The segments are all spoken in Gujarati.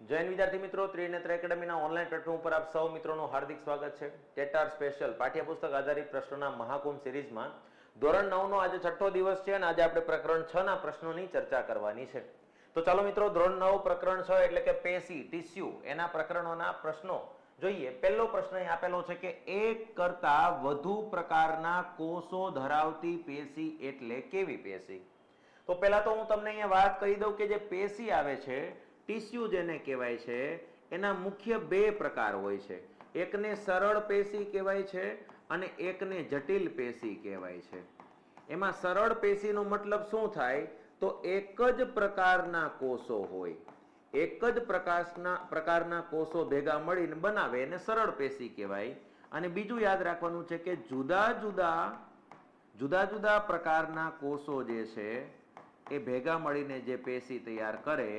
જૈન વિદ્યાર્થી મિત્રો, ત્રિનેત્ર એકેડમીના ઓનલાઈન પ્લેટફોર્મ પર આપ સૌ મિત્રોનું હાર્દિક સ્વાગત છે. ટેટાર સ્પેશિયલ પાઠ્યપુસ્તક આધારિત પ્રશ્નોના મહાકુંભ સિરીઝમાં ધોરણ 9 નો આજે છઠ્ઠો દિવસ છે અને આજે આપણે પ્રકરણ 6 ના પ્રશ્નોની ચર્ચા કરવાની છે. તો ચાલો મિત્રો, ધોરણ 9 પ્રકરણ 6 એટલે કે પેશી ટિશ્યુ એના પ્રકરણોના પ્રશ્નો જોઈએ. પહેલો પ્રશ્ન અહીં આપેલો છે કે એક કરતા વધુ પ્રકારના કોષો ધરાવતી પેશી એટલે કેવી પેશી? તો પહેલા તો હું તમને અહીંયા વાત કરી દઉં કે જે પેશી આવે છે, ટિશ્યુ જેને કહેવાય છે, એના મુખ્ય બે પ્રકાર હોય છે. એકને સરળ પેશી કહેવાય છે અને એકને જટિલ પેશી કહેવાય છે. એમાં સરળ પેશીનો મતલબ શું થાય? તો એક જ પ્રકારના કોષો હોય, એક જ પ્રકારના કોષો ભેગા મળીને બનાવે એને સરળ પેશી કહેવાય. અને બીજું યાદ રાખવાનું છે કે જુદા જુદા પ્રકારના કોષો જે છે એ ભેગા મળીને જે પેશી તૈયાર કરે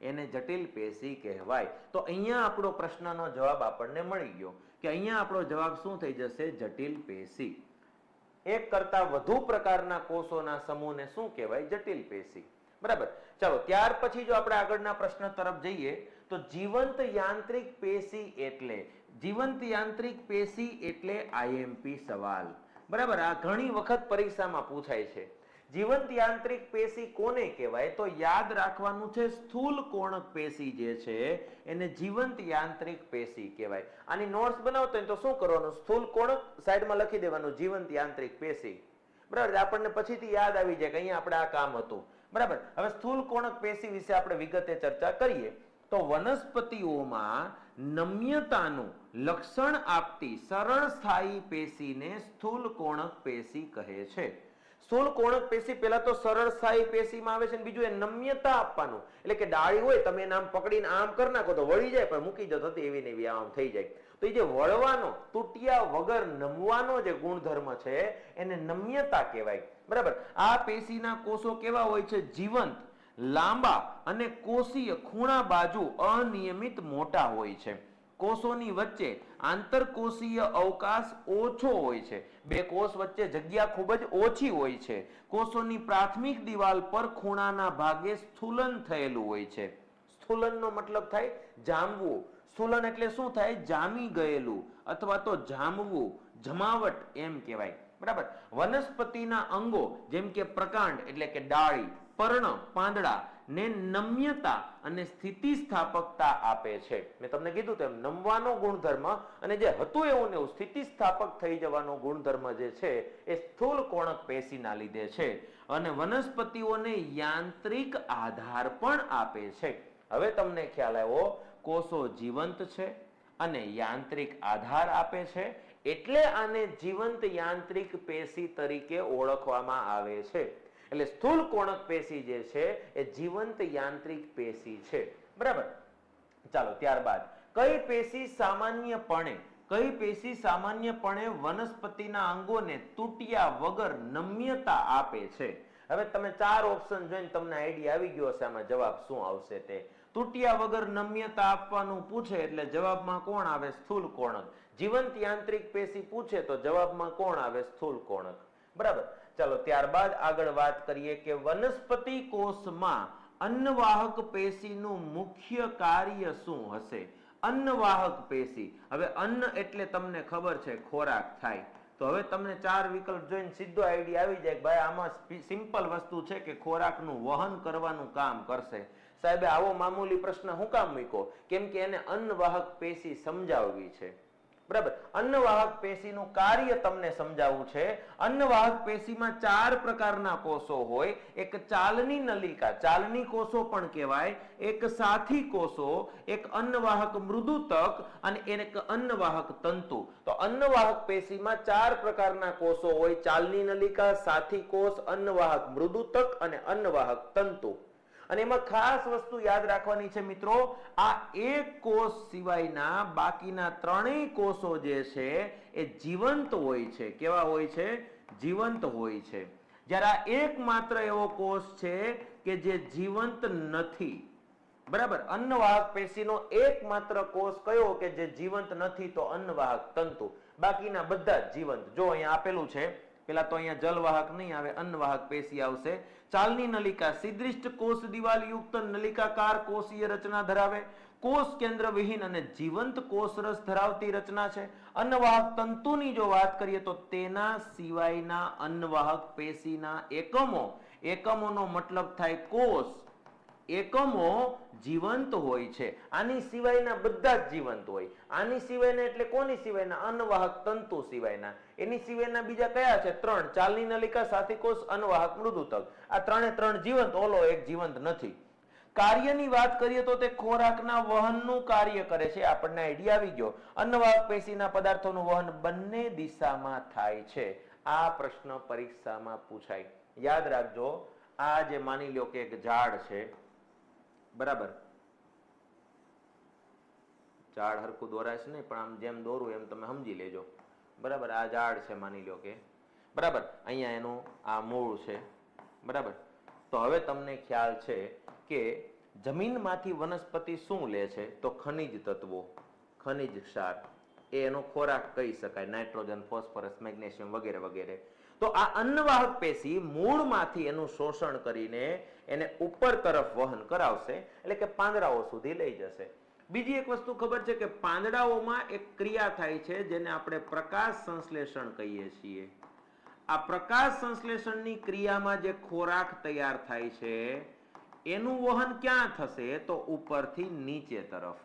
એને જટિલ પેશી કહેવાય. તો અહીંયા આપણો પ્રશ્નનો જવાબ આપણને મળી ગયો કે અહીંયા આપણો જવાબ શું થઈ જશે? જટિલ પેશી. એક કરતા વધુ પ્રકારના કોષોના સમૂહને શું કહેવાય? જટિલ પેશી. બરાબર. ચાલો, ત્યાર પછી જો આપણે આગળના પ્રશ્ન તરફ જઈએ તો જીવંત યાંત્રિક પેશી એટલે આઈએમપી સવાલ. બરાબર. આ ઘણી વખત પરીક્ષામાં પૂછાય છે. જીવંત યાંત્રિક પેશી કોને કહેવાય? તો યાદ રાખવાનું છે, સ્થૂલ કોણક પેશી જે છે એને જીવંત યાંત્રિક પેશી કહેવાય. આની નોટ્સ બનાવતો હોય તો શું કરવાનું? સ્થૂલ કોણક સાઈડમાં લખી દેવાનું, જીવંત યાંત્રિક પેશી. બરાબર. આપણને પછીથી યાદ આવી જાય કે અહીંયા આપણે આ કામ હતું. બરાબર. હવે સ્થૂલ કોણક પેશી વિશે આપણે વિગતે ચર્ચા કરીએ તો વનસ્પતિઓમાં નમ્યતાનું લક્ષણ આપતી સરળ સ્થાયી પેશીને સ્થૂલ કોણક પેશી કહે છે. સ્થૂલ કોણક પેશી પહેલા તો સરળ સ્થાયી પેશીમાં આવે છે અને બીજું એ નમ્યતા આપવાનું, એટલે કે ડાળી હોય, તમે એને આમ પકડીને આમ કરી નાખો તો વળી જાય, પણ મૂકી દો તો એવી ને એવી આમ થઈ જાય. તો એ જે વળવાનો, તૂટ્યા વગર નમવાનો જે ગુણધર્મ છે એને નમ્યતા કહેવાય. બરાબર. આ પેશીના કોષો કેવા હોય છે? જીવંત, લાંબા અને કોષીય ખૂણા બાજુ અનિયમિત મોટા હોય છે. કોષોની વચ્ચે આંતરકોષીય અવકાશ ઓછો હોય છે. બે કોષ વચ્ચે જગ્યા ખૂબ જ ઓછી હોય છે. કોષોની પ્રાથમિક દિવાલ પર ખૂણાના ભાગે સ્થૂલન થયેલું હોય છે. સ્થૂલનનો મતલબ થાય જામવું. સ્થૂલન એટલે શું થાય? જામી ગયેલું અથવા તો જામવું, જમાવટ એમ કહેવાય. બરાબર. વનસ્પતિના અંગો જેમ કે પ્રકાંડ એટલે કે ડાળી, પર્ણ, પાંદડા ને નમ્યતા અને સ્થિતિસ્થાપકતા આપે છે. મેં તમને કીધું તેમ નમવાનો ગુણધર્મ અને જે હતું એવું ને એવું સ્થિતિસ્થાપક થઈ જવાનો ગુણધર્મ જે છે એ સ્થૂલ કોણક પેશીના લીધે છે. અને વનસ્પતિઓને યાંત્રિક આધાર પણ આપે છે. હવે તમને ખ્યાલ આવ્યો, કોષો જીવંત છે અને યાંત્રિક આધાર આપે છે, એટલે આને જીવંત યાંત્રિક પેશી તરીકે ઓળખવામાં આવે છે. એટલે સ્થૂલ કોણક પેશી જે છે એ જીવંત યાંત્રિક પેશી છે. બરાબર. ચાલો, ત્યારબાદ કઈ પેશી સામાન્યપણે વનસ્પતિના અંગોને તૂટ્યા વગર નમ્યતા આપે છે? હવે તમે ચાર ઓપ્શન જોઈને તમને આઈડિયા આવી ગયો હશે આમાં જવાબ શું આવશે તે. તૂટ્યા વગર નમ્યતા આપવાનું પૂછે એટલે જવાબમાં કોણ આવે? સ્થૂલ કોણક. જીવંત યાંત્રિક પેશી પૂછે તો જવાબમાં કોણ આવે? સ્થૂલ કોણક. બરાબર. ચાલો, ત્યારબાદ આગળ વાત કરીએ કે વનસ્પતિ કોષમાં અન્નવાહક પેશીનું મુખ્ય કાર્ય શું હશે? અન્નવાહક પેશી. હવે અન્ન એટલે તમને ખબર છે ખોરાક થાય. તો હવે તમને ચાર વિકલ્પ જોઈને સીધો આઈડિયા આવી જાય કે ભાઈ આમાં સિમ્પલ વસ્તુ છે કે ખોરાકનું વહન કરવાનું કામ કરશે. સાહેબે આવો મામૂલી પ્રશ્ન શું કામ મૂક્યો? કેમ કે એને અન્નવાહક પેશી સમજાવવી છે. બરાબર. અન્નવાહક પેશીનું કાર્ય તમને સમજાવવું છે. અન્નવાહક પેશીમાં ચાર પ્રકારના કોષો હોય. એક ચાલની નલિકા, ચાલની કોષો પણ કહેવાય, એક સાથી કોષો, એક અન્નવાહક મૃદુતક અને એક અન્નવાહક તંતુ. તો અન્નવાહક પેશીમાં ચાર પ્રકારના કોષો હોય: ચાલની નલિકા, સાથી કોષ, અન્નવાહક મૃદુતક અને અન્નવાહક તંતુ. અને એમાં ખાસ વસ્તુ યાદ રાખવાની છે મિત્રો, આ એક કોષ સિવાયના બાકીના ત્રણેય કોષો જે છે એ જીવંત હોય છે. કેવા હોય છે? જીવંત હોય છે. જ્યારે આ એકમાત્ર એવો કોષ છે કે જે જીવંત નથી. બરાબર. અન્નવાહક પેશીનો એકમાત્ર કોષ કયો કે જે જીવંત નથી? તો અન્નવાહક તંતુ. બાકીના બધા જ જીવંત. જો અહીંયા આપેલું છે પેલા તો અહીંયા જલવાહક નહીં આવે, અન્નવાહક પેશી આવશે. ચાલની નલિકા સિદ્રિષ્ટ કોષ દિવાલ યુક્ત નલિકાકાર કોષીય રચના ધરાવે, કોષ કેન્દ્ર વિહીન અને જીવંત કોષરસ ધરાવતી રચના છે. અન્નવાહક તંતુની જો વાત કરીએ તો તેના સિવાયના અન્નવાહક પેશીના એકમોનો મતલબ થાય કોષ, એકમો જીવંત હોય છે. આની સિવાયના બધા જ જીવંત હોય. આની સિવાયના એટલે કોની સિવાયના? અન્નવાહક તંતુ સિવાયના. એની સિવાયના બીજા કયા છે? 3. ચાલની નલિકા, સાથીકોષ, અન્નવાહક મૃદુતક. આ ત્રણે ત્રણ જીવંત, ઓલો એક જીવંત નથી. કાર્યની વાત કરીએ તો તે ખોરાકના વહનનું કાર્ય કરે છે. આપણને આઈડિયા આવી ગયો. અન્નવાહક પેશીના પદાર્થોનું વહન બંને દિશામાં થાય છે. આ પ્રશ્ન પરીક્ષામાં પૂછાય. યાદ રાખજો, આ જે માની લો કે એક ઝાડ છે, બરાબર, ઝાડ હરખું દોરાશે નહીં, પણ આમ જેમ દોરું એમ તમે સમજી લેજો. બરાબર, આ ઝાડ છે માની લો કે, બરાબર, અહીંયા એનું આ મૂળ છે, બરાબર. તો હવે તમને ખ્યાલ છે કે જમીનમાંથી વનસ્પતિ શું લે છે? તો ખનિજ તત્વો, ખનિજ ક્ષાર, એ એનો ખોરાક કહી શકાય. નાઇટ્રોજન, ફોસ્ફરસ, મેગ્નેશિયમ વગેરે વગેરે. તો આ અન્નવાહક પેશી મૂળમાંથી એનું શોષણ કરીને એને ઉપર તરફ વહન કરાવશે, એટલે કે પાંદડાઓ સુધી લઈ જશે. બીજી એક વસ્તુ ખબર છે કે પાંદડાઓમાં એક ક્રિયા થાય છે જેને આપણે પ્રકાશ સંશ્લેષણ કહીએ છીએ. આ પ્રકાશ સંશ્લેષણની ક્રિયામાં જે ખોરાક તૈયાર થાય છે એનું વહન ક્યાં થશે? તો ઉપરથી નીચે તરફ.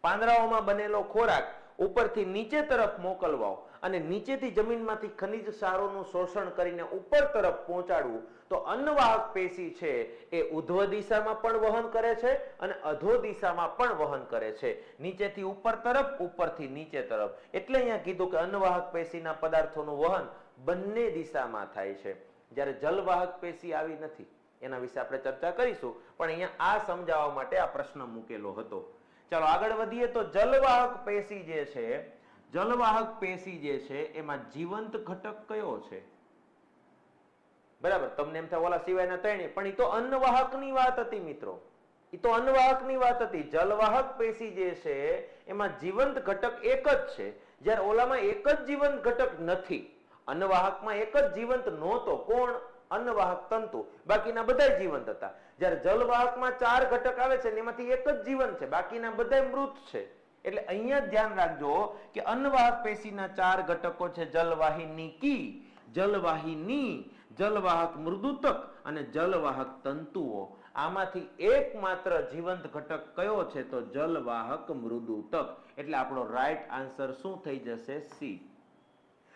પાંદડાઓમાં બનેલો ખોરાક ઉપરથી નીચે તરફ મોકલવો અને નીચેથી જમીનમાંથી ખનિજ ક્ષારોનું શોષણ કરીને ઉપર તરફ પહોંચાડવું. તો અન્નવાહક પેશી છે એ ઉધ્વ દિશામાં પણ વહન કરે છે અને અધો દિશામાં પણ વહન કરે છે. નીચેથી ઉપર તરફ, ઉપરથી નીચે તરફ. એટલે અહીંયા કીધું કે અન્નવાહક પેશીના પદાર્થોનું વહન બંને દિશામાં થાય છે. જ્યારે જલવાહક પેશી આવી નથી, એના વિશે આપણે ચર્ચા કરીશું, પણ અહીંયા આ સમજાવવા માટે આ પ્રશ્ન મૂકેલો હતો. ચાલો આગળ વધીએ. તો જલવાહક પેશી જે છે, જલવાહક પેશી જે છે એમાં જીવંત ઘટક કયો છે? બરાબર, તમને એમ થાય ઓલા સિવાયના ત્રણે, પણ એ તો અન્નવાહકની વાત હતી મિત્રો. એ તો અન્નવાહકની વાત હતી. જલવાહક પેશી જે છે એમાં જીવંત ઘટક એક જ છે, જ્યારે ઓલામાં એક જ જીવંત ઘટક નથી. અન્નવાહકમાં એક જ જીવંત નહોતો. કોણ? અન્નવાહક તંતુ. બાકીના બધા જીવંત હતા. જ્યારે જલવાહકમાં 4 ઘટક આવે છે એમાંથી એક જ જીવંત છે, બાકીના બધા મૃત છે. એટલે અહીંયા ધ્યાન રાખજો કે અન્નવાહક પેશીના 4 ઘટકો છે: જલવાહિનીકી, જલવાહિની, જલવાહક મૃદુતક અને જલવાહક તંતુઓ. આમાંથી એકમાત્ર જીવંત ઘટક કયો છે? તો જલવાહક મૃદુતક. એટલે આપણો રાઈટ આન્સર શું થઈ જશે? સી.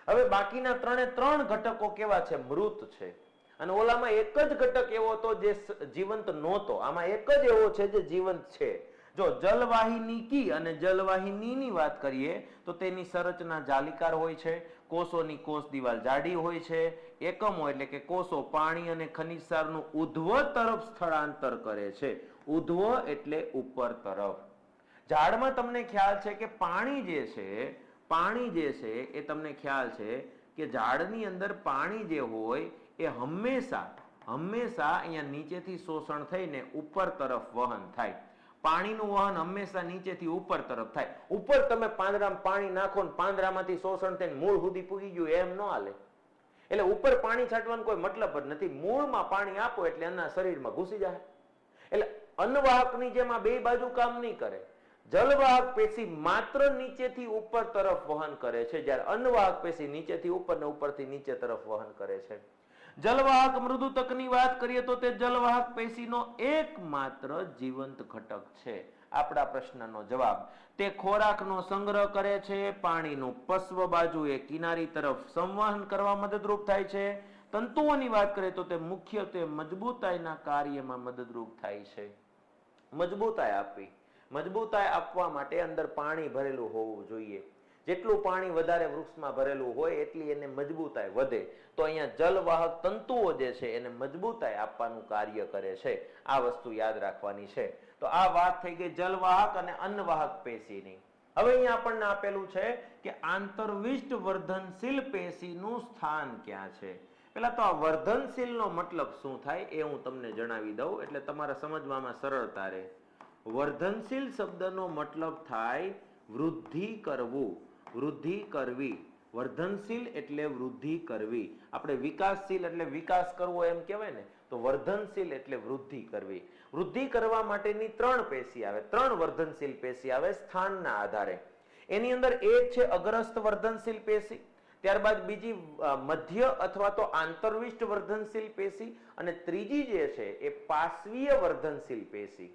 હવે બાકીના ત્રણે ત્રણ ઘટકો કેવા છે? મૃત છે. અને ઓલામાં એક જ ઘટક એવો હતો જે જીવંત નહોતો. આમાં એક જ એવો છે જે જીવંત છે. જો જલવાહિનીકી અને જલવાહિનીની વાત કરીએ તો તેની સંરચના જાલિકાર હોય છે. કોષોની કોષ દિવાલ જાડી હોય છે. એકમો એટલે કે કોષો પાણી અને ખનિજ ક્ષારનું ઉધ્વ તરફ સ્થળાંતર કરે છે. ઉધ્વ એટલે ઉપર તરફ. ઝાડમાં તમને ખ્યાલ છે કે પાણી જે છે એ તમને ખ્યાલ છે કે ઝાડની અંદર પાણી જે હોય એ હંમેશા અહીંયા નીચેથી શોષણ થઈને ઉપર તરફ વહન થાય. પાણીનું વહન હંમેશા નીચેથી ઉપર તરફ થાય. ઉપર તમે પાંદડામાં પાણી નાખો ને પાંદડામાંથી શોષણ થઈને મૂળ સુધી પૂગી ગયું, એમ ન હાલે. એટલે ઉપર પાણી છાંટવાનો કોઈ મતલબ જ નથી. મૂળમાં પાણી આપો એટલે એના શરીરમાં ઘૂસી જાય. એટલે અન્નવાહકની જેમ આ બે બાજુ કામ નહીં કરે. જલવાહક પેશી માત્ર નીચેથી ઉપર તરફ વહન કરે છે, જ્યારે અન્નવાહક પેશી નીચેથી ઉપર ને ઉપરથી નીચે તરફ વહન કરે છે. જલવાહક મૃદુતકની વાત કરીએ તો તે જલવાહક પેશીનો એકમાત્ર જીવંત ઘટક છે. આપણા પ્રશ્નનો જવાબ. તે ખોરાકનો સંગ્રહ કરે છે, પાણીનું પશ્વ બાજુએ કિનારી તરફ સંવહન કરવા મદદરૂપ થાય છે. તંતુઓની વાત કરીએ તો તે મુખ્યત્વે મજબૂતાઈના કાર્યમાં મદદરૂપ થાય છે. મજબૂતાઈ આપવા માટે અંદર પાણી ભરેલું હોવું જોઈએ. જેટલું પાણી વધારે વૃક્ષમાં ભરેલું હોય એટલી એને મજબૂતાઈ વધે. તો અહીંયા જલવાહક તંતુઓ જે છે એને મજબૂતાઈ આપવાનું કાર્ય કરે છે. આ વસ્તુ યાદ રાખવાની છે. તો આ વાત થઈ ગઈ જલવાહક અને અન્નવાહક પેશીની. હવે અહીંયા આપણને આપેલું છે કે આંતરવિષ્ટ વર્ધનશીલ પેશીનું સ્થાન ક્યાં છે. પેલા તો આ વર્ધનશીલનો મતલબ શું થાય એ હું તમને જણાવી દઉં, એટલે તમારે સમજવામાં સરળતા રહે. વર્ધનશીલ શબ્દનો મતલબ થાય વૃદ્ધિ કરવું, વૃદ્ધિ કરવી. વર્ધનશીલ એટલે વૃદ્ધિ કરવી. આપણે વિકાસશીલ એટલે વિકાસ કરવો એમ કહેવાય ને, તો વર્ધનશીલ એટલે વૃદ્ધિ કરવી. વૃદ્ધિ કરવા માટેની 3 પેશી આવે, 3 વર્ધનશીલ પેશી આવે સ્થાનના આધારે. એની અંદર એક છે અગ્રસ્થ વર્ધનશીલ પેશી, ત્યારબાદ બીજી મધ્ય અથવા તો આંતરવિષ્ટ વર્ધનશીલ પેશી, અને ત્રીજી જે છે એ પાર્શ્વીય વર્ધનશીલ પેશી.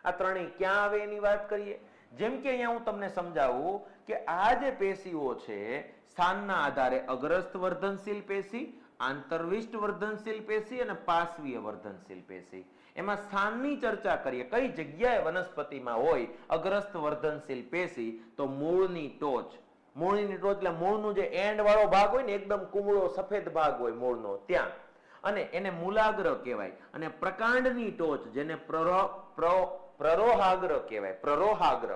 આ ત્રણેય ક્યાં આવે એની વાત કરીએ. જેમ કે અહીંયા હું તમને સમજાવું કે આ જે પેશીઓ છે સ્થાનના આધારે અગ્રસ્થ વર્ધનશીલ પેશી, આંતરવિષ્ટ વર્ધનશીલ પેશી અને પાર્શ્વીય વર્ધનશીલ પેશી. એમાં સ્થાનની ચર્ચા કરીએ, કઈ જગ્યાએ વનસ્પતિમાં હોય અગ્રસ્થ વર્ધનશીલ પેશી, તો મૂળની ટોચ. મૂળની ટોચ એટલે મૂળનું જે એન્ડ વાળો ભાગ હોય ને, એકદમ કુમળો સફેદ ભાગ હોય મૂળનો, ત્યાં. અને એને મૂલાગ્ર કહેવાય. અને પ્રકાંડની ટોચ જેને પ્રરોહાગ્ર કહેવાય, પ્રરોહાગ્ર.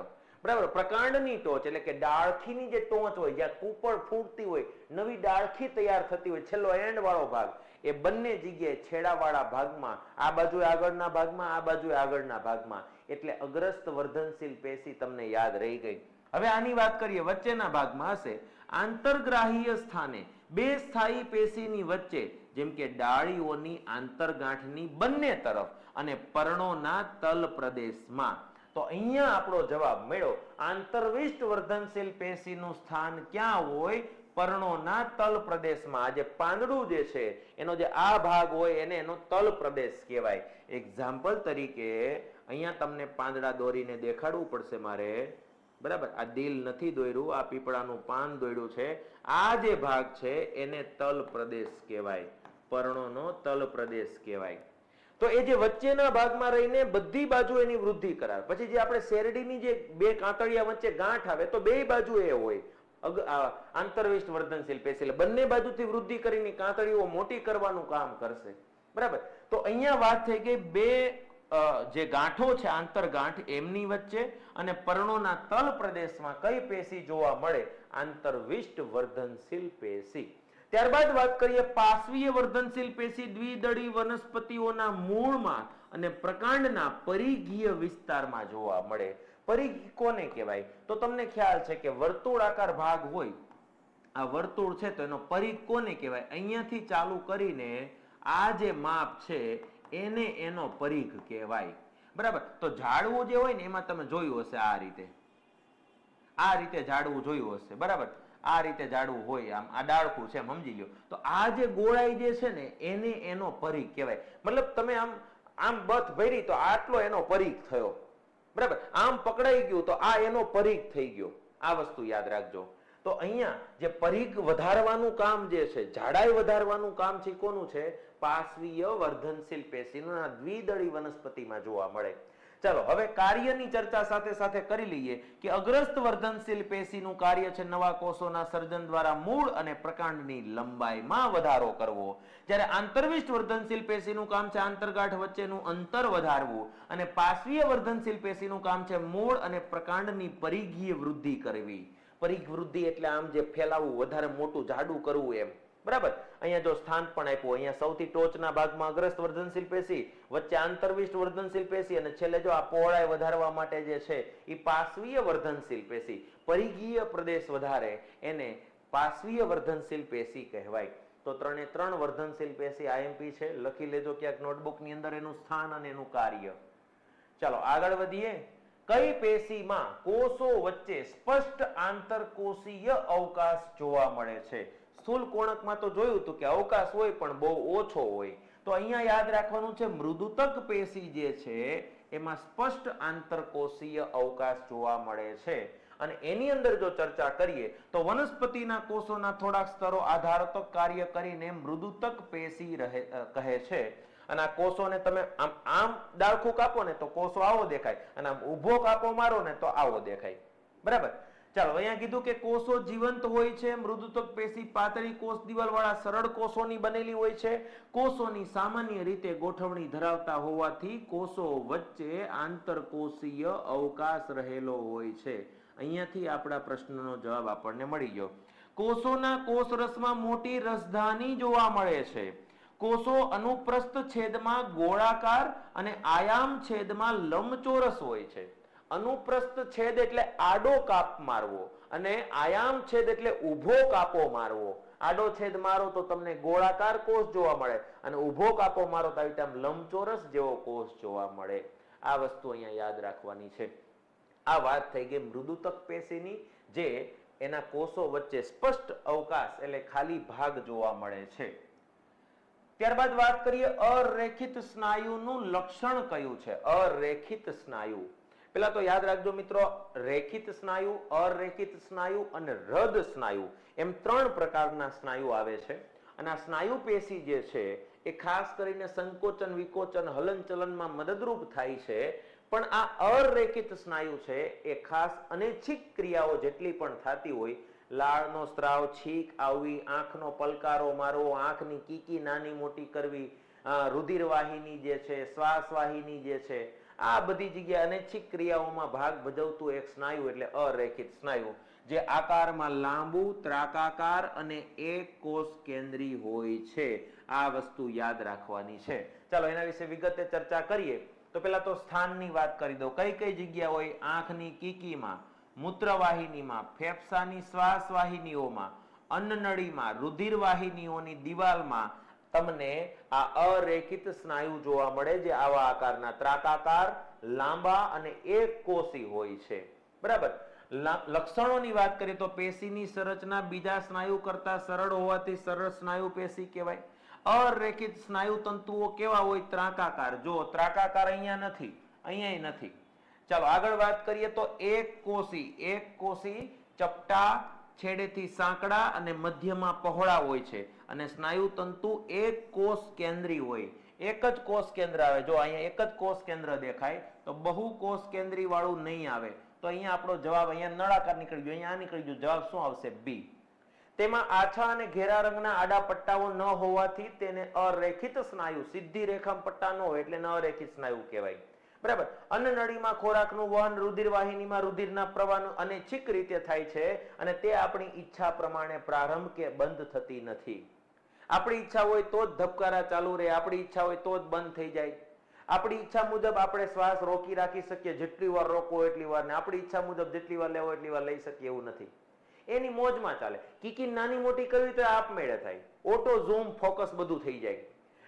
બરાબર. પ્રકાંડની ટોચ એટલે કે ડાળખીની જે ટોચ હોય, જ્યાં કુપળ ફૂટતી હોય, નવી ડાળખી તૈયાર થતી હોય, છેલ્લો એન્ડ વાળો ભાગ, એ બંને જગ્યાએ છેડાવાળા ભાગમાં, આ બાજુ આગળના ભાગમાં, આ બાજુ આગળના ભાગમાં, એટલે અગ્રસ્ત વર્ધનશીલ પેશી તમને યાદ રહી ગઈ. હવે આની વાત કરીએ, વચ્ચેના ભાગમાં હશે આંતરગ્રાહીય સ્થાને 2 સ્થાયી પેશીની વચ્ચે, જેમ કે ડાળીઓની આંતરગાંઠની બંને તરફ અને પર્ણોના તલ પ્રદેશમાં. તો અહીંયા આપણો જવાબ મળ્યો. આંતરવિષ્ટ વર્ધનશીલ પેશીનું સ્થાન ક્યાં હોય? પર્ણોના તલ પ્રદેશમાં. આ જે પાંદડું જે છે એનો જે આ ભાગ હોય એને એનો તલ પ્રદેશ કહેવાય. એક્ઝામ્પલ તરીકે અહીંયા તમને પાંદડા દોરીને દેખાડવું પડશે મારે. બરાબર. આ દિલ નથી દોર્યું, આ પીપળાનું પાન દોર્યું છે. આ જે ભાગ છે એને તલ પ્રદેશ કહેવાય, પર્ણોનો તલ પ્રદેશ કહેવાય. તો એ જે વચ્ચેના ભાગમાં રહીને બધી બાજુ એની વૃદ્ધિ કરાવે. પછી જે આપણે શેરડીની જે 2 કાંતળિયા વચ્ચે ગાંઠ આવે, તો 2 બાજુ એ હોય આંતરવિષ્ટ વર્ધનશીલ પેશી, એટલે બંને બાજુથી વૃદ્ધિ કરીને કાંતળીઓ મોટી કરવાનું કામ કરશે. બરાબર. તો અહીંયા વાત થઈ ગઈ 2 જે ગાંઠો છે આંતરગાંઠ એમની વચ્ચે, અને પર્ણોના તલ પ્રદેશમાં કઈ પેશી જોવા મળે? આંતરવિષ્ટ વર્ધનશીલ પેશી. ત્યારબાદ વાત કરીએ પાર્શ્વીય વર્ધનશીલ પેશી. દ્વિદળી વનસ્પતિઓના મૂળમાં અને પ્રકાંડના પરિઘીય વિસ્તારમાં જોવા મળે. પરિઘ કોને કહેવાય? તો તમને ખ્યાલ છે કે વર્તુળાકાર ભાગ હોય, આ વર્તુળ છે તો એનો પરિઘ કોને કહેવાય? અહીંયાથી ચાલુ કરીને આ જે માપ છે એને એનો પરિઘ કહેવાય. બરાબર. તો ઝાડવું જે હોય ને એમાં તમે જોયું હશે આ રીતે ઝાડવું જોયું હશે. બરાબર. આ રીતે ઝાડવું હોય, આમ આ ડાળખું છે એમ સમજી લો. તો આ જે ગોળાઈ જે છે ને એને એનો પરિઘ કહેવાય. મતલબ તમે આમ બથ ભરી તો આટલો એનો પરિઘ થયો. બરાબર. આમ પકડાઈ ગયું તો આ એનો પરિઘ થઈ ગયો. આ વસ્તુ યાદ રાખજો. તો અહીંયા જે પરિઘ વધારવાનું કામ જે છે, જાડાઈ વધારવાનું કામ છે, કોનું છે? પાર્શ્વીય વર્ધનશીલ પેશીનું દ્વિદળી વનસ્પતિમાં જોવા મળે. ચાલો હવે કાર્યની ચર્ચા સાથે સાથે કરી લઈએ કે અગ્રસ્ત વર્ધનશીલ પેશીનું કાર્ય છે નવા કોષોના સર્જન દ્વારા મૂળ અને પ્રકાંડની લંબાઈમાં વધારો કરવો. જ્યારે આંતરવિષ્ટ વર્ધનશીલ પેશીનું કામ છે આંતરગાંઠ વચ્ચેનું અંતર વધારવું, અને પાર્શ્વીય વર્ધનશીલ પેશીનું કામ છે મૂળ અને પ્રકાંડની પરિઘીય વૃદ્ધિ કરવી. પરિઘ વૃદ્ધિ એટલે આમ જે ફેલાવવું, વધારે મોટું જાડું કરવું એમ. બરાબર. અહીંયા જો સ્થાન પણ આપ્યું, અહીંયા સૌથી ટોચના ભાગમાં અગ્રસ્ત વર્ધનશીલ પેશી, વચ્ચે આંતરવિષ્ટ વર્ધનશીલ પેશી, અને છેલ્લે જો આ પહોળાઈ વધારવા માટે જે છે એ પાર્શ્વીય વર્ધનશીલ પેશી. પરિઘીય પ્રદેશ વધારે એને પાર્શ્વીય વર્ધનશીલ પેશી કહેવાય. તો 3 વર્ધનશીલ પેશી આઈએમપી છે, લખી લેજો ક્યાંક નોટબુકની અંદર એનું સ્થાન અને એનું કાર્ય. ચાલો આગળ વધીએ. કઈ પેશીમાં કોષો વચ્ચે સ્પષ્ટ આંતરકોષીય અવકાશ જોવા મળે છે? સ્થૂલ કોણકમાં તો જોયું હતું કે અવકાશ હોય પણ બહુ ઓછો હોય. તો અહીંયા યાદ રાખવાનું છે મૃદુતક પેશી જે છે એમાં સ્પષ્ટ આંતરકોષીય અવકાશ જોવા મળે છે. અને એની અંદર જો ચર્ચા કરીએ તો વનસ્પતિના કોષોના થોડાક સ્તરો આધારતક કાર્ય કરીને મૃદુતક પેશી કહે છે. અને આ કોષોને તમે આમ ડાળખું કાપો ને તો કોષો આવો દેખાય, અને આમ ઊભો કાપો મારો ને તો આવો દેખાય. બરાબર. ચાલો અહીંયા કીધું કે કોષો જીવંત હોય છે. મૃદુતક પેશી પાતળી કોષ દિવાલ વાળા સરળ કોષોની બનેલી હોય છે. કોષોની સામાન્ય રીતે ગોઠવણી ધરાવતા હોવાથી કોષો વચ્ચે આંતરકોષીય અવકાશ રહેલો હોય છે. અહીંયાથી આપણા પ્રશ્નનો જવાબ આપણને મળી ગયો. કોષોના કોષરસમાં મોટી રસધાની જોવા મળે છે. કોષો અનુપ્રસ્થ છેદમાં ગોળાકાર અને આયામ છેદમાં લંબચોરસ હોય છે. અનુપ્રસ્થ છેદ એટલે આડો કાપ મારવો અને આયામ છેદ એટલે ઊભો કાપો મારવો. આડો છેદ મારો તો તમને ગોળાકાર કોષ જોવા મળે અને ઊભો કાપો મારો તો આવી રીતે આમ લંબચોરસ જેવો કોષ જોવા મળે. આ વસ્તુ અહીંયા યાદ રાખવાની છે. આ વાત થઈ ગઈ મૃદુતક પેશીની, જે એના કોષો વચ્ચે સ્પષ્ટ અવકાશ એટલે ખાલી ભાગ જોવા મળે છે. ત્યારબાદ વાત કરીએ અરેખિત સ્નાયુનું લક્ષણ કયું છે. અરેખિત સ્નાયુ, પેલા તો યાદ રાખજો મિત્રો, રેખિત સ્નાયુ, અરેખિત સ્નાયુ અને હૃદ સ્નાયુ એમ 3 પ્રકારના સ્નાયુ આવે છે. અને આ સ્નાયુ પેશી જે છે એ ખાસ કરીને સંકોચન વિકોચન હલનચલનમાં મદદરૂપ થાય છે. પણ આ અરેખિત સ્નાયુ છે એ ખાસ અનૈચ્છિક ક્રિયાઓ જેટલી પણ થતી હોય, લાળનો સ્ત્રાવ, છીંક આવવી, આંખનો પલકારો મારવો, આંખની કીકી નાની મોટી કરવી, રુધિરવાહિની જે છે, શ્વાસવાહિની જે છે, આ બધી જગ્યાએ અનૈચ્છિક ક્રિયાઓમાં ભાગ ભજવતું એક સ્નાયુ એટલે અરેખિત સ્નાયુ, જે આકારમાં લાંબુ, ત્રાકાકાર અને એક કોષ કેન્દ્રી હોય છે. આ વસ્તુ યાદ રાખવાની છે. ચાલો એના વિશે વિગતે ચર્ચા કરીએ. તો પેલા તો સ્થાનની વાત કરી દો. કઈ કઈ જગ્યા હોય? આંખની કીકીમાં, મૂત્રવાહિનીમાં, ફેફસાની શ્વાસવાહિનીઓમાં, અન્નનળીમાં, રુધિરવાહિનીઓની દિવાલમાં તમને આ અરેખિત સ્નાયુ જોવા મળે, જે આવા આકારના ત્રાકાકાર, લાંબા અને એક કોષી હોય છે. બરાબર. લક્ષણોની વાત કરીએ તો પેશીની સંરચના બીજા સ્નાયુ કરતા સરળ હોવાથી સરળ સ્નાયુ પેશી કહેવાય. અરેખિત સ્નાયુ તંતુઓ કેવા હોય? ત્રાકાકાર. જો ત્રાકાકાર અહીંયા નથી, અહીંયા નથી. ચાલો આગળ વાત કરીએ તો એક કોષી ચપટા, છેડેથી સાંકડા અને મધ્યમાં પહોળા હોય છે. અને સ્નાયુ તંતુ એક કોષ કેન્દ્રી હોય. એક જ કોષ કેન્દ્ર આવે. જો અહીંયા એક જ કોષ કેન્દ્ર દેખાય તો બહુ કોષ કેન્દ્રી વાળું નહીં આવે. તો અહીંયા આપણો જવાબ અહીંયા નળાકાર નીકળી ગયો, અહીંયા આ નીકળી ગયો. જવાબ શું આવશે? બી. તેમાં આછા અને ઘેરા રંગના આડા પટ્ટાઓ ન હોવાથી તેને અરેખિત સ્નાયુ, સીધી રેખામાં પટ્ટા ન હોય એટલે અરેખિત સ્નાયુ કહેવાય. બરાબર. અન્નનળીમાં ખોરાકનું વહન, રુધિરવાહિનીમાં રુધિરના પ્રવાહનું અનૈચ્છિક રીતે થાય છે અને તે આપણી ઈચ્છા પ્રમાણે પ્રારંભ કે બંધ થતી નથી. આપણી ઈચ્છા હોય તો જ ધબકારા ચાલુ રહે, આપણી ઈચ્છા હોય તો જ બંધ થઈ જાય. આપણી ઈચ્છા મુજબ આપણે શ્વાસ રોકી રાખી શકીએ, જેટલી વાર રોકો એટલી વાર, ને આપણી ઈચ્છા મુજબ જેટલી વાર લેવો એટલી વાર લઈ શકીએ એવું નથી. એની મોજમાં ચાલે. કીકી નાની મોટી કરવી તો આપમેળે થાય. ઓટો ઝૂમ ફોકસ બધું થઈ જાય.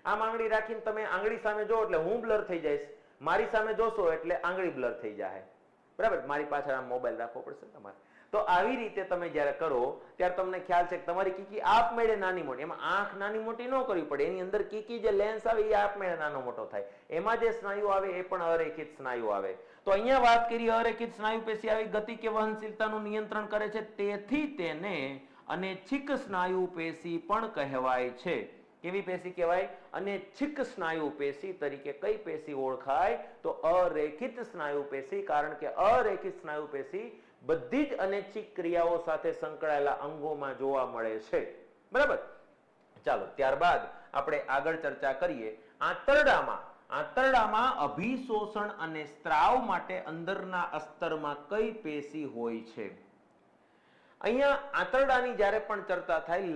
આમ આંગળી રાખીને તમે આંગળી સામે જો એટલે હું બ્લર થઈ જઈશ, મારી સામે જોશો એટલે આંગળી બ્લર થઈ જાય. બરાબર. મારી પાછળ આમ મોબાઈલ રાખવો પડશે તમારે. તો આવી રીતે તમે જ્યારે કરો ત્યારે તમને ખ્યાલ છે કે તમારી કીકી આપમેળે નાની મોટી, એમાં આંખ નાની મોટી ન કરવી પડે, એની અંદર કીકી જે લેન્સ આવે એ આપમેળે નાનો મોટો થાય. એમાં જે સ્નાયુ આવે એ પણ અરેખિત સ્નાયુ આવે. તો અહીંયા વાત કરી અરેખિત સ્નાયુ પેશી આવી ગતિ કે વહનશીલતાનું નિયંત્રણ કરે છે, તેથી તેને અનૈચ્છિક સ્નાયુ પેશી પણ કહેવાય છે. કેવી પેશી કહેવાય? અનૈચ્છિક સ્નાયુ પેશી તરીકે કઈ પેશી ઓળખાય? તો અરેખિત સ્નાયુ પેશી. કારણ કે અરેખિત સ્નાયુ પેશી બધી જ અનૈચ્છિક ક્રિયાઓ સાથે સંકળાયેલા અંગોમાં જોવા મળે છે. બરાબર. ચાલો ત્યારબાદ આપણે આગળ ચર્ચા કરીએ. આંતરડામાં અભિશોષણ અને સ્ત્રાવ માટે અંદરના અસ્તરમાં કઈ પેશી હોય છે? અહીંયા આંતરડાની જ્યારે પણ ચર્ચા થાય,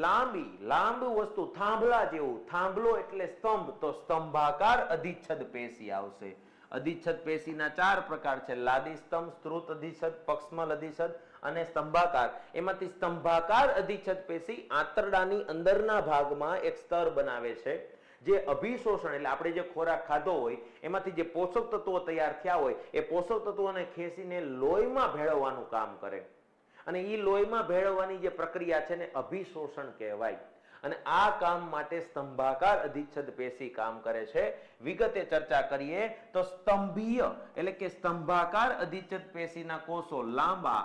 લાંબી વસ્તુ, થાંભલા જેવું. થાંભલો એટલે સ્તંભ, તો સ્તંભાકાર અધિચ્છદ પેશી આવશે. અધિચ્છદ પેશીના 4 પ્રકાર છે: લાદી સ્તંભ, સ્ત્રુત અધિચ્છદ, પક્ષમલ અધિચ્છદ અને સ્તંભાકાર. એમાંથી સ્તંભાકાર અધિચ્છદ પેશી આંતરડાની અંદરના ભાગમાં એક સ્તર બનાવે છે, જે અભિશોષણ એટલે આપણે જે ખોરાક ખાધો હોય એમાંથી જે પોષક તત્વો તૈયાર થયા હોય એ પોષક તત્વોને ખેંચીને લોહીમાં ભેળવવાનું કામ કરે. અને એ લોહીમાં ભેળવવાની જે પ્રક્રિયા છે ને અભિશોષણ કહેવાય. અને આ કામ માટે સ્તંભાકાર અધિચ્છદ પેશી કામ કરે છે. વિગતે ચર્ચા કરીએ તો સ્તંભીય એટલે કે સ્તંભાકાર અધિચ્છદ પેશીના કોષો લાંબા,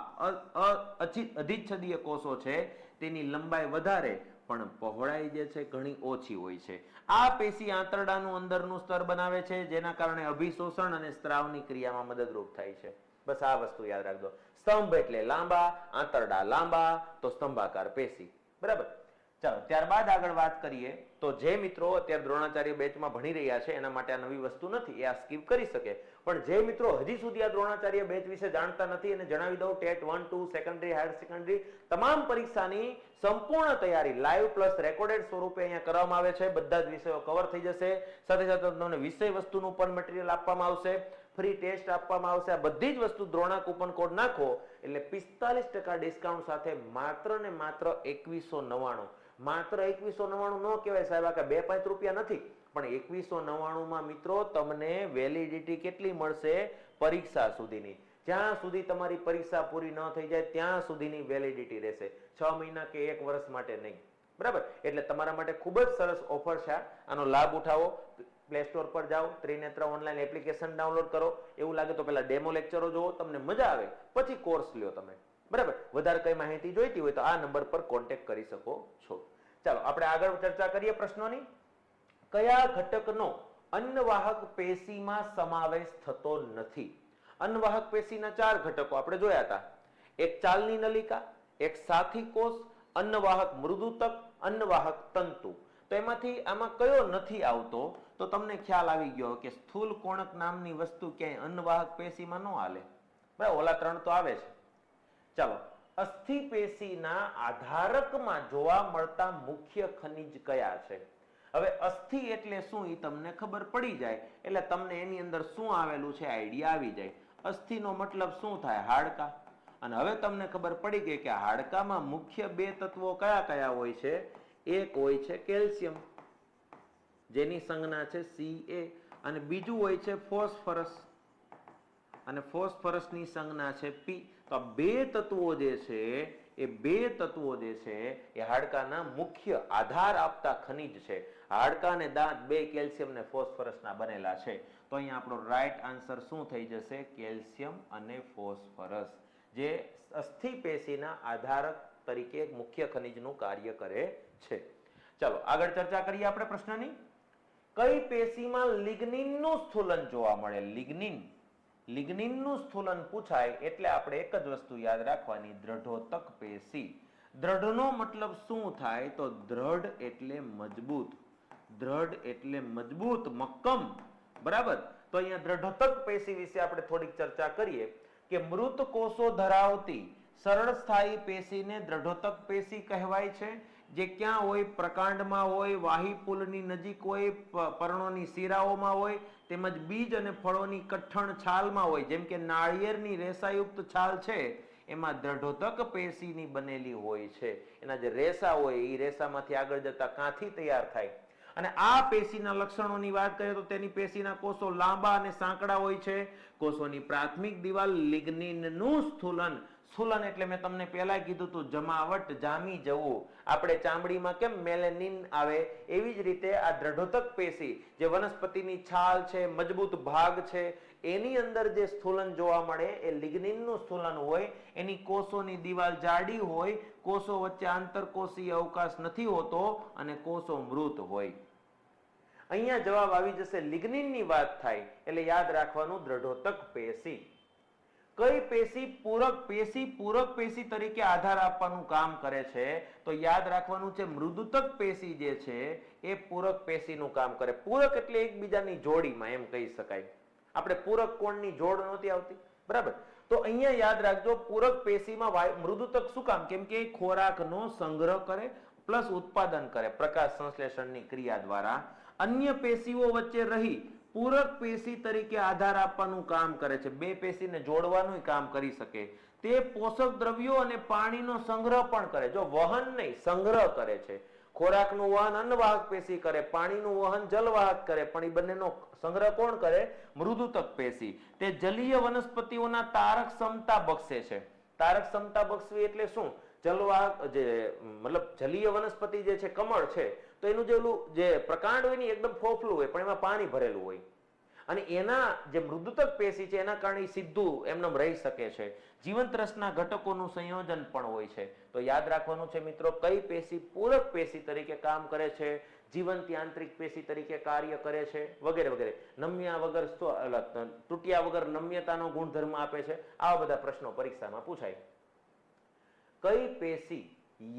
અધિચ્છદીય કોષો છે તેની લંબાઈ વધારે પણ પહોળાઈ જે છે ઘણી ઓછી હોય છે. આ પેશી આંતરડાનું અંદરનું સ્તર બનાવે છે, જેના કારણે અભિશોષણ અને સ્ત્રાવની ક્રિયામાં મદદરૂપ થાય છે. બસ આ વસ્તુ યાદ રાખજો. સ્તંભ એટલે લાંબા, આંતરડા લાંબા, તો સ્તંભાકાર પેશી. બરાબર. ચાલો ત્યારબાદ આગળ વાત કરીએ તો જે મિત્રો અત્યારે દ્રોણાચાર્ય બેચમાં ભણી રહ્યા છે એના માટે આ નવી વસ્તુ નથી, એ આ સ્કીપ કરી શકે. પણ જે મિત્રો હજી સુધી આ દ્રોણાચાર્ય બેચ વિશે જાણતા નથી એને જણાવી દઉં, ટેટ 1, 2, સેકન્ડરી, હાયર સેકન્ડરી તમામ પરીક્ષાની સંપૂર્ણ તૈયારી લાઈવ પ્લસ રેકોર્ડેડ સ્વરૂપે અહીંયા કરવામાં આવે છે. બધા જ વિષયો કવર થઈ જશે. સાથે સાથે તમને વિષય વસ્તુનું પણ મટીરિયલ આપવામાં આવશે. ફ્રી ટેસ્ટ આપવામાં આવશે. આ બધી જ વસ્તુ દ્રોણા કૂપન કોડ નાખો એટલે 45% ડિસ્કાઉન્ટ સાથે માત્ર ને માત્ર 2199. માત્ર 2199 ન કહેવાય સાહેબ, આ કે 2-5 રૂપિયા નથી, પણ 2199 માં મિત્રો તમને વેલિડિટી કેટલી મળશે? પરીક્ષા સુધીની. જ્યાં સુધી તમારી પરીક્ષા પૂરી ન થઈ જાય ત્યાં સુધીની વેલિડિટી રહેશે, 6 મહિના કે 1 વર્ષ માટે નહીં. બરાબર? એટલે તમારા માટે ખૂબ જ સરસ ઓફર છે. આનો લાભ ઉઠાવો. પ્લે સ્ટોર પર જાઓ, ત્રિનેત્ર ઓનલાઈન એપ્લિકેશન ડાઉનલોડ કરો. એવું લાગે તો પહેલા ડેમો લેક્ચરો જુઓ, તમને મજા આવે પછી કોર્સ લ્યો તમે. બરાબર? વધારે કઈ માહિતી જોઈતી હોય તો આ નંબર પર કોન્ટેક્ટ કરી શકો છો. ચાલો આપણે આગળ ચર્ચા કરીએ પ્રશ્નોની. કયા ઘટકનો અન્નવાહક પેશીમાં સમાવેશ થતો નથી? અન્નવાહક પેશીના 4 ઘટકો આપણે જોયા હતા. એક ચાલની નલિકા, એક સાથી કોષ, અન્નવાહક મૃદુતક, અન્નવાહક તંતુ. તો એમાંથી આમાં કયો નથી આવતો? તો તમને ખ્યાલ આવી ગયો કે સ્થૂલ કોણક નામની વસ્તુ ક્યાંય અન્નવાહક પેશીમાં ન હાલે. બરાબર? ઓલા 3 તો આવે છે. ચાલો, અસ્થિ પેશીના આધારકમાં જોવા મળતા મુખ્ય ખનિજ કયા છે? હવે અસ્થિ એટલે શું એ તમને ખબર પડી જાય એટલે તમને એની અંદર શું આવેલું છે આઈડિયા આવી જાય. અસ્થિનો મતલબ શું થાય? હાડકા. અને હવે તમને ખબર પડી ગઈ કે હાડકામાં મુખ્ય 2 તત્વો કયા કયા હોય છે? એક હોય છે કેલ્શિયમ, જેની સંજ્ઞા છે Ca, અને બીજું હોય છે ફોસ્ફરસ, અને ફોસ્ફરસની સંજ્ઞા છે P. તો આ 2 તત્વો જે છે એ 2 તત્વો જે છે એ હાડકાના મુખ્ય આધાર આપતા ખનિજ છે. હાડકા અને દાંત 2 કેલ્શિયમ ને ફોસ્ફરસના બનેલા છે. તો અહીંયા આપણો રાઈટ આન્સર શું થઈ જશે? કેલ્શિયમ અને ફોસ્ફરસ, જે અસ્થિ પેશીના આધારક તરીકે મુખ્ય ખનિજનું કાર્ય કરે છે. ચાલો આગળ ચર્ચા કરીએ આપણે પ્રશ્નની. કઈ પેશીમાં લિગ્નિનનું સ્થૂલન જોવા મળે? લિગ્નિનનું સ્થૂલન પૂછાય એટલે આપણે એક જ વસ્તુ યાદ રાખવાની, દ્રઢોતક પેશી. દ્રઢનો મતલબ શું થાય? તો દ્રઢ એટલે મજબૂત. દ્રઢ એટલે મજબૂત, મક્કમ. બરાબર? તો અહીંયા દ્રઢોતક પેશી વિશે આપણે થોડીક ચર્ચા કરીએ કે મૃત કોષો ધરાવતી સરળ સ્થાયી પેશીને દ્રઢોતક પેશી કહેવાય છે. જે ક્યાં હોય? પ્રકાંડમાં હોય, વાહિપુલની નજીક હોય, પર્ણોની શિરાઓમાં હોય, તેમજ બીજ અને ફળોની કઠણ છાલમાં હોય. જેમ કે નાળિયેરની રેસાયુક્ત છાલ છે એમાં દ્રઢોતક પેશીની બનેલી હોય છે. એના જે રેસા હોય એ રેસામાંથી આગળ જતા કાંથી તૈયાર થાય. અને આ પેશીના લક્ષણોની વાત કરીએ તો તેની પેશીના કોષો લાંબા અને સાંકડા હોય છે. કોષોની પ્રાથમિક દિવાલ લિગ્નિનનું સ્થૂલન. સ્થૂલન એટલે મેં તમને પહેલા કીધું હતું, જમાવટ, જામી જવું. આપણે ચામડીમાં કેમ મેલેનિન આવે એવી જ રીતે આ દ્રઢોતક પેશી જે વનસ્પતિની છાલ છે, મજબૂત ભાગ છે, એની અંદર જે સ્થૂલન જોવા મળે એ લિગ્નિનનું સ્થૂલન હોય. એની કોષોની દિવાલ જાડી હોય, કોષો વચ્ચે આંતરકોષીય અવકાશ નથી હોતો અને કોષો મૃત હોય. અહીંયા જવાબ આવી જશે. લિગ્નિનની વાત થાય એટલે યાદ રાખવાનું દ્રઢોતક પેશી. કઈ પેશી પૂરક પેશી તરીકે આધાર આપવાનું કામ કરે છે? તો યાદ રાખવાનું છે મૃદુતક પેશી જે છે એ પૂરક પેશીનું કામ કરે. પૂરક એટલે એકબીજાની જોડીમાં એમ કહી શકાય. આપણે પૂરક કોણની જોડ નહોતી આવતી. બરાબર? તો અહીંયા યાદ રાખજો પૂરક પેશીમાં મૃદુતક શું કામ? કેમ કે ખોરાકનો સંગ્રહ કરે પ્લસ ઉત્પાદન કરે પ્રકાશ સંશ્લેષણની ક્રિયા દ્વારા. અન્ય પેશીઓ વચ્ચે રહી પૂરક પેશી તરીકે આધાર આપવાનું કામ કરે છે. 2 પેશીને જોડવાનું કામ કરી શકે. તે પોષક દ્રવ્યો અને પાણીનો સંગ્રહ પણ કરે. જો વહન નહીં, સંગ્રહ કરે છે. ખોરાકનું વહન અન્નવાહક પેશી કરે, પાણીનું વહન જલવાહક કરે, પણ એ બંનેનો સંગ્રહ કોણ કરે? મૃદુતક પેશી. તે જલીય વનસ્પતિઓના તારક ક્ષમતા બક્ષે છે. તારક ક્ષમતા બક્ષવી એટલે શું? જલવાહક જે મતલબ જલીય વનસ્પતિ જે છે, કમળ છે, તો એનું જે પ્રકાંડ હોય ને એકદમ ફોફલું હોય પણ એમાં પાણી ભરેલું હોય. અને એના જે મૃદુતક પેશી છે એના કારણે સીધું એમનેમ રહી શકે છે. જીવંત રસના ઘટકોનું સંયોજન પણ હોય છે. તો યાદ રાખવાનું છે મિત્રો, કઈ પેશી પૂરક પેશી તરીકે કામ કરે છે, જીવંત યાંત્રિક પેશી તરીકે કાર્ય કરે છે, વગેરે વગેરે. નમ્યા વગર તૂટ્યા વગર નમ્યતાનો ગુણધર્મ આપે છે. આવા બધા પ્રશ્નો પરીક્ષામાં પૂછાય. કઈ પેશી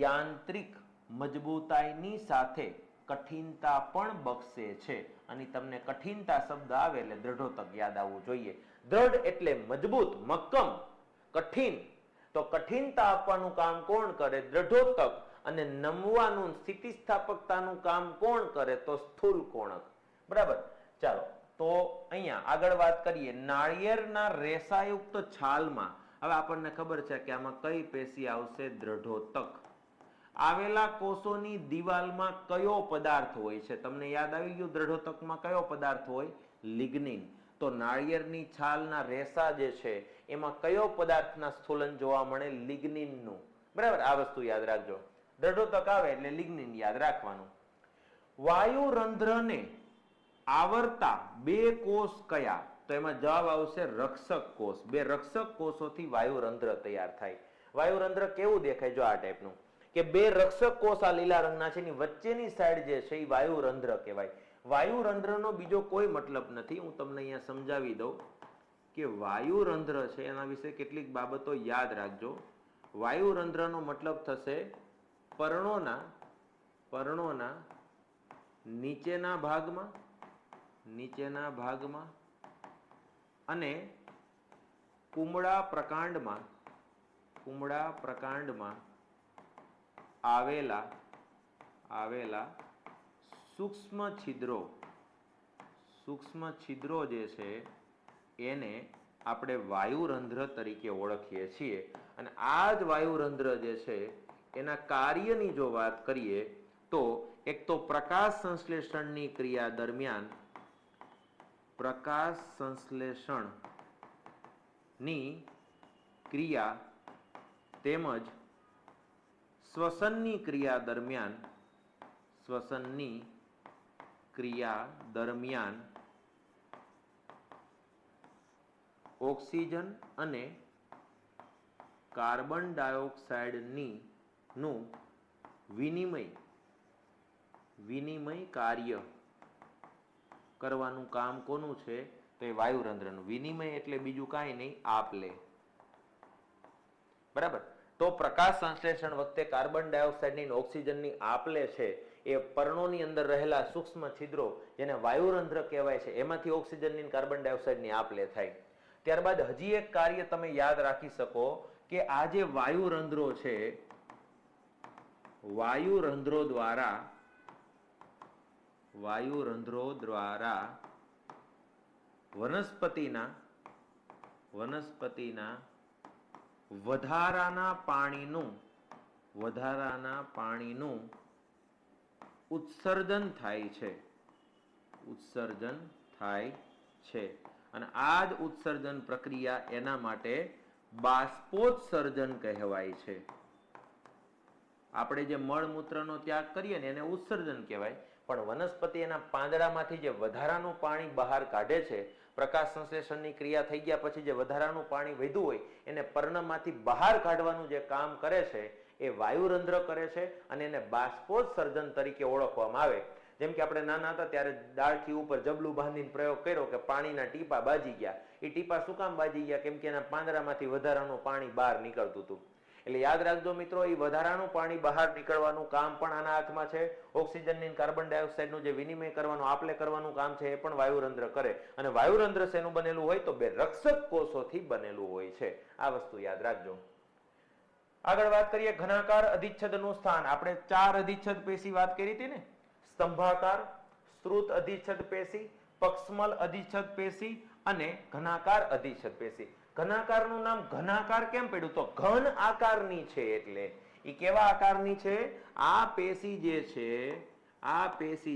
યાંત્રિક મજબૂતાઈની સાથે કઠિનતા પણ બક્ષે છે? અને તમને કઠિનતા શબ્દ આવે એટલે દ્રઢોતક યાદ આવવું જોઈએ. દ્રઢ એટલે મજબૂત, મક્કમ. કઠિન તો કઠિનતા આપવાનું કામ કોણ કરે? દ્રઢોતક. અને નમવાનું સ્થિતિસ્થાપકતાનું કામ કોણ કરે? તો સ્થૂલ કોણક. બરાબર? ચાલો, તો તો અહીંયા આગળ વાત કરીએ નાળિયેરના રેસાયુક્ત છાલમાં. હવે આપણને ખબર છે કે આમાં કઈ પેશી આવશે? દ્રઢોતક. આવેલા કોષોની દિવાલમાં કયો પદાર્થ હોય છે? તમને યાદ આવી ગયું, દ્રઢોતકમાં કયો પદાર્થ હોય? લિગ્નિન. તો નાળિયેરની છાલના રેસા જે છે એમાં કયો પદાર્થના સ્થૂલન જોવા મળે? લિગ્નિનનું. બરાબર, આ વસ્તુ યાદ રાખજો. દ્રઢોતક આવે એટલે લિગ્નિન યાદ રાખવાનું. વાયુરંધ્રને આવરતા બે કોષ કયા? તો એમાં જવાબ આવશે રક્ષક કોષ. બે રક્ષક કોષોથી વાયુરંધ્ર તૈયાર થાય. વાયુરંધ્ર કેવું દેખાય? જો આ ટાઈપનું, કે બે રક્ષક કોષ આ લીલા રંગના છે, એની વચ્ચેની સાઈડ જે છે એ વાયુરંધ્ર કહેવાય. વાયુરંધ્રનો બીજો કોઈ મતલબ નથી. હું તમને અહીંયા સમજાવી દઉં કે વાયુરંધ્ર છે એના વિશે કેટલીક બાબતો યાદ રાખજો. વાયુરંધ્રનો મતલબ થશે પર્ણોના નીચેના ભાગમાં અને કુમળા પ્રકાંડમાં આવેલા સૂક્ષ્મ છિદ્રો જે છે એને આપણે વાયુરંધ્ર તરીકે ઓળખીએ છીએ. અને આ જ વાયુરંધ્ર જે છે એના કાર્યની જો વાત કરીએ તો એક તો પ્રકાશ સંશ્લેષણની ક્રિયા દરમિયાન તેમજ શ્વસનની ક્રિયા દરમિયાન ઓક્સિજન અને કાર્બન ડાયોક્સાઇડનું વિનિમય કાર્ય કરવાનું કામ કોનું છે? તો એ વાયુરંધ્રનું. વિનિમય એટલે બીજું કાંઈ નહીં, આપ-લે. બરાબર. તો પ્રકાશ સંશ્લેષણ વખતે કાર્બન ડાયોક્સાઇડની ઓક્સિજનની આપ-લે છે એ પર્ણોની અંદર રહેલા સૂક્ષ્મ છિદ્રો જેને વાયુરંધ્ર કહેવાય છે એમાંથી ઓક્સિજનની કાર્બન ડાયોક્સાઇડની આપ-લે થાય. ત્યારબાદ હજી એક કાર્ય તમે યાદ રાખી શકો કે આ જે વાયુરંધ્રો છે, વાયુરંધ્રો દ્વારા વનસ્પતિના વધારાના પાણીનું ઉત્સર્જન થાય છે. અને આ જ ઉત્સર્જન પ્રક્રિયા એના માટે બાષ્પોત્સર્જન કહેવાય છે. આપણે જે મળમૂત્રનો ત્યાગ કરીએ ને એને ઉત્સર્જન કહેવાય, પણ વનસ્પતિ એના પાંદડામાંથી જે વધારાનું પાણી બહાર કાઢે છે, પ્રકાશ સંશ્લેષણની ક્રિયા થઈ ગયા પછી જે વધારાનું પાણી વધ્યું હોય એને પર્ણમાંથી બહાર કાઢવાનું જે કામ કરે છે એ વાયુરંધ્ર કરે છે અને એને બાષ્પોત્સર્જન તરીકે ઓળખવામાં આવે. જેમ કે આપણે નાના હતા ત્યારે ડાળખી ઉપર જબલું બાંધીને પ્રયોગ કર્યો કે પાણીના ટીપા બાજી ગયા. એ ટીપા શું કામ બાજી ગયા? કેમ કે એના પાંદડામાંથી વધારાનું પાણી બહાર નીકળતું હતું. એટલે યાદ રાખજો મિત્રો, એ વધારાનું પાણી બહાર નીકળવાનું કામ પણ આના હાથમાં છે. ઓક્સિજનની કાર્બન ડાયોક્સાઇડનું જે વિનિમય કરવાનું, આપ-લે કરવાનું કામ છે એ પણ વાયુરંધ્ર કરે. અને વાયુરંધ્ર શેનું બનેલું હોય? તો બે રક્ષક કોષોથી બનેલું હોય છે. આ વસ્તુ યાદ રાખજો. આગળ વાત કરીએ ઘનાકાર અધિચ્છદનું સ્થાન. આપણે 4 અધિચ્છદ પેશી વાત કરી હતી ને, સ્તંભાકાર, શ્રુત અધિચ્છદ પેશી, પક્ષમલ અધિચ્છદ પેશી અને ઘનાકાર અધિચ્છદ પેશી. ઘનાકારનું નામ ઘનાકાર કેમ પડ્યું? તો ઘન આકારની છે. એટલે એ કેવા આકારની છે? આ પેશી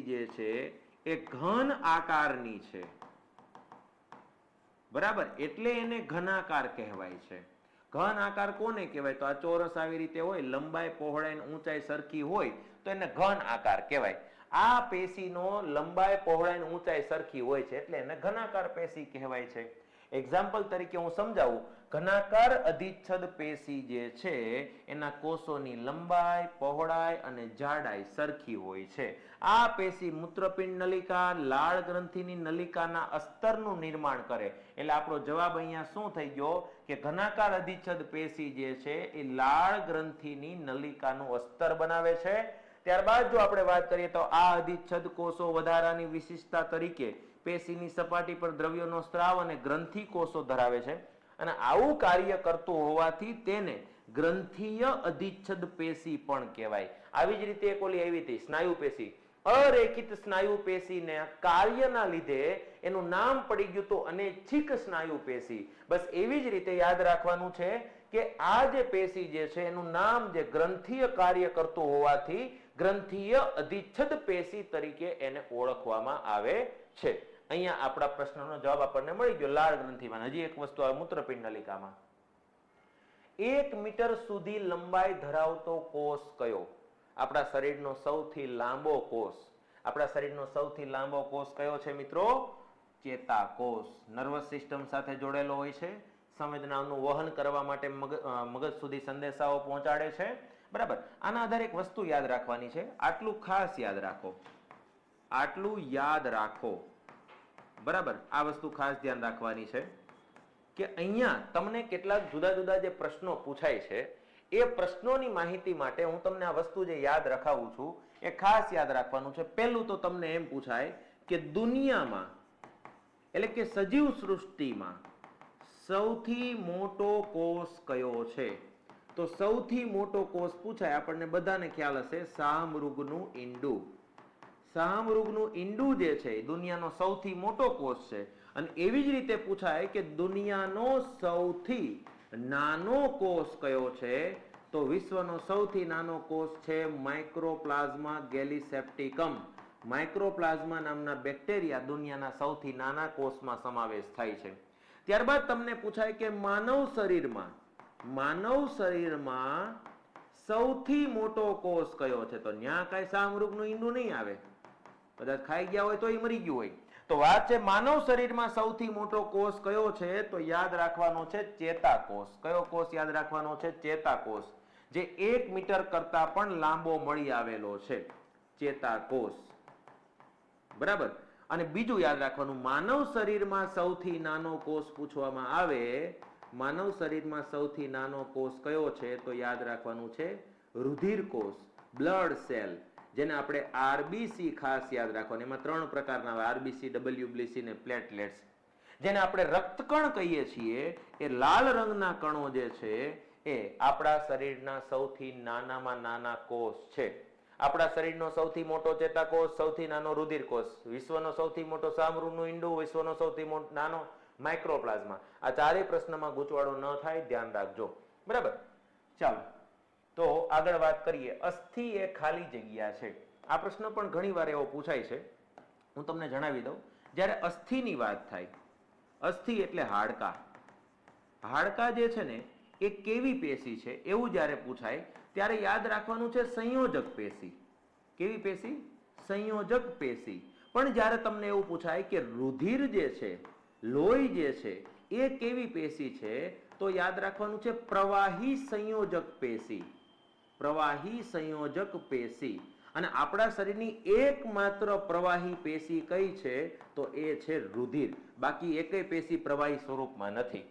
જે છે એ ઘન આકારની છે. બરાબર, એટલે એને ઘનાકાર કહેવાય છે. ઘન આકાર કોને કહેવાય? તો આ ચોરસ આવી રીતે હોય, લંબાઈ, પહોળાઈ અને ઊંચાઈ સરખી હોય તો એને ઘન આકાર કહેવાય. આ પેશીનો લંબાઈ, પહોળાઈ અને ઊંચાઈ સરખી હોય છે એટલે એને ઘનાકાર પેશી કહેવાય છે. એક્ઝામ્પલ તરીકે હું સમજાવું. ઘનાકાર અધિચ્છદ પેશી જે છે એના કોષોની લંબાઈ, પહોળાઈ અને જાડાઈ સરખી હોય છે. આ પેશી મૂત્રપિંડ નલિકા, લાળ ગ્રંથિની નલિકાના અસ્તરનું નિર્માણ કરે. એટલે આપણો જવાબ અહીંયા શું થઈ ગયો કે ઘનાકાર અધિચ્છદ પેશી જે છે એ લાળ ગ્રંથિની નલિકાનું અસ્તર બનાવે છે. ત્યારબાદ જો આપણે વાત કરીએ તો આ અધિચ્છદ કોષો વધારાની વિશિષ્ટતા તરીકે પેશીની સપાટી પર દ્રવ્યોનો સ્ત્રાવ અને ગ્રંથિ કોષો ધરાવે છે. અને આવું કાર્ય કરતું હોવાથી તેને ગ્રંથીય અધિચ્છદ પેશી પણ કહેવાય. આવી જ રીતે એક ઓલી આવી હતી સ્નાયુ પેશી. અરેખિત સ્નાયુ પેશીને કાર્યના લીધે એનું નામ પડી ગયું તો અનૈચ્છિક સ્નાયુ પેશી. બસ એવી જ રીતે યાદ રાખવાનું છે કે આ જે પેશી જે છે એનું નામ જે ગ્રંથીય કાર્ય કરતું હોવાથી ગ્રંથીય અધિચ્છદ પેશી તરીકે એને ઓળખવામાં આવે છે. અહીંયા આપણા પ્રશ્નનો જવાબ આપણને મળી ગયો. લાળ ગ્રંથિમાં હજી એક વસ્તુ આવે મૂત્રપિંડ નલિકામાં. 1 મીટર સુધી લંબાઈ ધરાવતો કોષ કયો? આપણા શરીરનો સૌથી લાંબો કોષ. આપણા શરીરનો સૌથી લાંબો કોષ કયો છે મિત્રો? ચેતાકોષ. નર્વસ સિસ્ટમ સાથે જોડેલો હોય છે. સંવેદનાઓનું વહન કરવા માટે મગજ સુધી સંદેશાઓ પહોંચાડે છે. બરાબર. આના આધારે એક વસ્તુ યાદ રાખવાની છે. આટલું ખાસ યાદ રાખો. આટલું યાદ રાખો. બરાબર. આ વસ્તુ ખાસ ધ્યાન રાખવાની છે કે અહીંયા તમને કેટલાક જુદા જુદા જે પ્રશ્નો પૂછાય છે એ પ્રશ્નોની માહિતી માટે હું તમને આ વસ્તુ જે યાદ રખાવું છું એ ખાસ યાદ રાખવાનું છે. પહેલું તો તમને એમ પૂછાય કે દુનિયામાં એટલે કે સજીવ સૃષ્ટિમાં સૌથી મોટો કોષ કયો છે? તો સૌથી મોટો કોષ પૂછાય આપણને બધાને ખ્યાલ હશે શાહમૃગનું ઈંડું. શાહમૃગનું ઈંડું જે છે એ દુનિયાનો સૌથી મોટો કોષ છે. અને એવી જ રીતે પૂછાય કે દુનિયાનો સૌથી નાનો કોષ કયો છે? તો વિશ્વનો સૌથી નાનો કોષ છે માઇક્રોપ્લાઝ્મા ગેલિસેપ્ટિકમ. માઇક્રોપ્લાઝ્મા નામના બેક્ટેરિયા દુનિયાના સૌથી નાના કોષમાં સમાવેશ થાય છે. ત્યારબાદ તમને પૂછાય કે માનવ શરીરમાં સૌથી મોટો કોષ કયો છે? તો ન્યા કાંઈ શાહમૃગનું ઈંડું નહીં આવે. કદાચ ખાઈ ગયા હોય તો એ મરી ગયું હોય. તો વાત છે માનવ શરીરમાં સૌથી મોટો કોષ કયો છે? તો યાદ રાખવાનો છે ચેતાકોષ. કયો કોષ યાદ રાખવાનો છે? ચેતાકોષ. જે 1 મીટર કરતા પણ લાંબો મળી આવેલો છે. ચેતાકોષ. બરાબર. અને બીજું યાદ રાખવાનું, માનવ શરીરમાં સૌથી નાનો કોષ પૂછવામાં આવે, માનવ શરીરમાં સૌથી નાનો કોષ કયો છે? તો યાદ રાખવાનું છે રુધિર કોષ, બ્લડ સેલ, જેને આપણે આરબીસી ખાસ યાદ રાખવાનું. એમાં 3 પ્રકારના આવે, આરબીસી, ડબલ્યુબીસી ને પ્લેટલેટ્સ. જેને આપણે રક્તકણ કહીએ છીએ. એ લાલ રંગના કણો જે છે એ આપણા શરીરના સૌથી નાનામાં નાના કોષ છે. આપણા શરીરનો સૌથી મોટો ચેતાકોષ, સૌથી નાનો રુધિર કોષ, વિશ્વનો સૌથી મોટો શાહમૃગનું ઈંડું, વિશ્વનો સૌથી નાનો માઇક્રોપ્લાઝ્મા. આ ચારેય પ્રશ્નમાં ગૂંચવાડો ન થાય, ધ્યાન રાખજો. બરાબર. ચાલો તો આગળ વાત કરીએ. અસ્થિ એ ખાલી જગ્યા છે. આ પ્રશ્ન પણ ઘણી વાર એવો પૂછાય છે. હું તમને જણાવી દઉં. જ્યારે અસ્થિની વાત થાય, અસ્થિ એટલે હાડકા. હાડકા જે છે ને એ કેવી પેશી છે એવું જ્યારે પૂછાય ત્યારે યાદ રાખવાનું છે સંયોજક પેશી. કેવી પેશી? સંયોજક પેશી. પણ જ્યારે તમને એવું પૂછાય કે રુધિર જે છે, લોહી જે છે એ કેવી પેશી છે, તો યાદ રાખવાનું છે પ્રવાહી સંયોજક પેશી. પ્રવાહી સંયોજક પેશી. અને આપણા શરીરની એકમાત્ર પ્રવાહી પેશી કઈ છે? તો એ છે રુધિર. બાકી એકેય પેશી પ્રવાહી સ્વરૂપમાં નથી.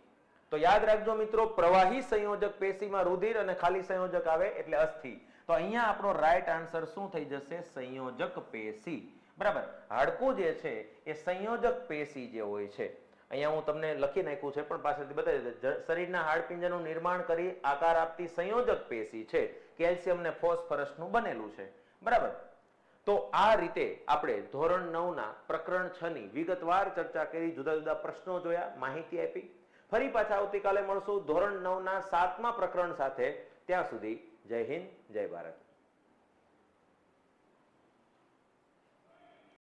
તો યાદ રાખજો મિત્રો, પ્રવાહી સંયોજક પેશીમાં રુધિર અને ખાલી સંયોજક આવે એટલે અસ્થિ. તો અહીંયા આપણો રાઈટ આન્સર શું થઈ જશે? સંયોજક પેશી. બરાબર. હાડકું જે છે એ સંયોજક પેશી જે હોય છે. અહીંયા હું તમને લખી નાખ્યું છે પણ પાછળથી બતાવી દઉં. શરીરના હાડપિંજરનું નિર્માણ કરી આકાર આપતી સંયોજક પેશી છે. કેલ્શિયમ ને ફોસ્ફરસનું બનેલું છે. બરાબર. તો આ રીતે આપણે ધોરણ 9 ના પ્રકરણ 6 ની વિગતવાર ચર્ચા કરી, જુદા જુદા પ્રશ્નો જોયા, માહિતી આપી. ફરી પાછા આવતીકાલે મળશું ધોરણ 9 ના 7મા પ્રકરણ સાથે. ત્યાં સુધી જય હિન્દ, જય ભારત.